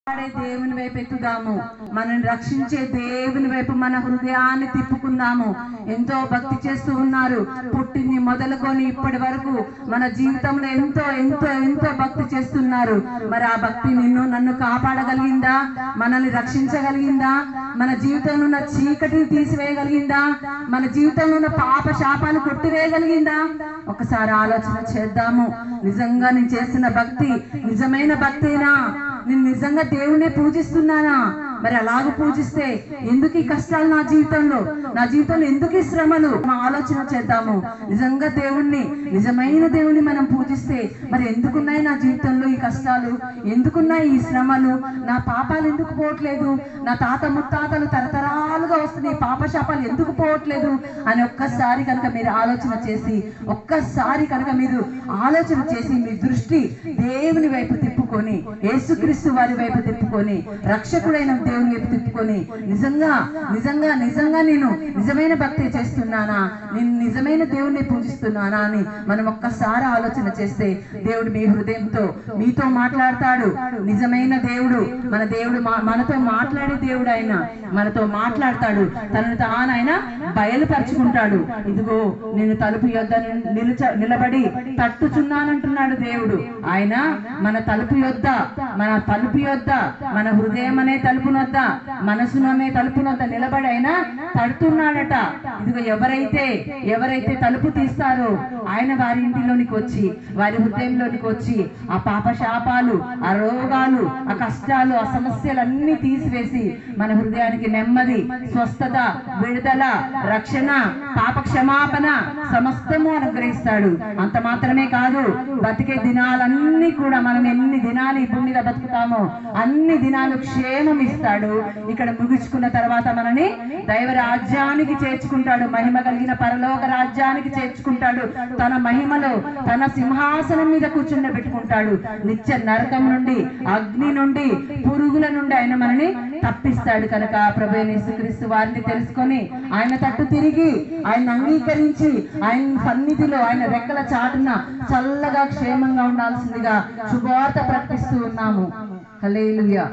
దేవుని వైపు ఎత్తుదాము, మనల్ని రక్షించే దేవుని వైపు మన హృదయాన్ని తిప్పుకుందాము. ఎంతో భక్తి చేస్తూ ఉన్నారు, పుట్టింది మొదలుకొని ఇప్పటి వరకు మన జీవితంలో ఎంతో ఎంతో ఎంతో భక్తి చేస్తున్నారు. మరి ఆ భక్తి నన్ను కాపాడగలిగిందా? మనల్ని రక్షించగలిగిందా? మన జీవితంలో ఉన్న చీకటిని తీసివేయగలిగిందా? మన జీవితంలో ఉన్న పాప శాపాన్ని కొట్టివేయగలిగిందా? ఒకసారి ఆలోచన చేద్దాము. నిజంగా నేను చేస్తున్న భక్తి నిజమైన భక్తేనా? నేను నిజంగా దేవుణ్ణి పూజిస్తున్నానా? మరి అలాగ పూజిస్తే ఎందుకు ఈ కష్టాలు నా జీవితంలో ఎందుకు ఈ శ్రమలు? ఆలోచన చేద్దాము. నిజంగా దేవుణ్ణి, నిజమైన దేవుణ్ణి మనం పూజిస్తే మరి ఎందుకున్నాయి నా జీవితంలో ఈ కష్టాలు? ఎందుకున్నాయి ఈ శ్రమలు? నా పాపాలు ఎందుకు పోవట్లేదు? నా తాత ముత్తాతలు తరతరాలుగా వస్తున్న ఈ పాప శాపాలు ఎందుకు పోవట్లేదు అని ఒక్కసారి కనుక మీరు ఆలోచన చేసి, మీ దృష్టి దేవుని వైపు తిప్పుకొని, యేసుక్రీస్తు వారి వైపు తిప్పుకొని, రక్షకుడైన దేవుని వైపు తిప్పుకొని, నిజంగా నిజంగా నిజంగా నేను నిజమైన భక్తి చేస్తున్నానా, నేను నిజమైన దేవుణ్ణి పూజిస్తున్నానా అని మనం ఒక్కసారి ఆలోచన చేస్తే దేవుడు మీ హృదయంతో మీతో మాట్లాడతాడు. నిజమైన దేవుడు, మన దేవుడు మనతో మాట్లాడే దేవుడు. ఆయన మనతో మాట్లాడతాడు, తనను తాను ఆయన బయలుపరుచుకుంటాడు. ఇదిగో నేను తలుపు యొద్ద నిలబడి తట్టుచున్నానంటున్నాడు దేవుడు. ఆయన మన తలుపు యొద్ద, మన హృదయం అనే తలుపునొద్ద, మనసుననే తలుపునొద్ద నిలబడి ఆయన తడుతున్నాడట. ఇదిగో ఎవరైతే తలుపు తీస్తారో ఆయన వారి ఇంటిలోనికి వచ్చి, వారి హృదయంలోనికి వచ్చి ఆ పాప శాపాలు, ఆ రోగాలు, ఆ కష్టాలు, ఆ సమస్యలన్నీ తీసివేసి మన హృదయానికి నెమ్మది, స్వస్థత, విడుదల, రక్షణ, పాప క్షమాపణ సమస్తము అనుగ్రహిస్తాడు. అంత మాత్రమే కాదు, బతికే దినాలన్నీ కూడా మనం ఎన్ని దినాలు ఈ భూమి మీద బతుకుతామో అన్ని దినాలు క్షేమం ఇస్తాడు. ఇక్కడ ముగించుకున్న తర్వాత మనని దైవ రాజ్యానికి చేర్చుకుంటాడు, మహిమ కలిగిన పరలోక రాజ్యానికి చేర్చుకుంటాడు. తన మహిమలో తన సింహాసనం మీద కూర్చుండబెట్టుకుంటాడు. నిత్య నరకం నుండి, అగ్ని నుండి, పురుగుల నుండి ఆయన మనని తప్పిస్తాడు. కనుక ప్రభువైన యేసుక్రీస్తు వారిని తెలుసుకొని ఆయన తట్టు తిరిగి ఆయన అంగీకరించి ఆయన సన్నిధిలో ఆయన రెక్కల చాటున చల్లగా క్షేమంగా ఉండాల్సిందిగా శుభవార్త ప్రకటిస్తూ ఉన్నాము. హల్లెలూయా.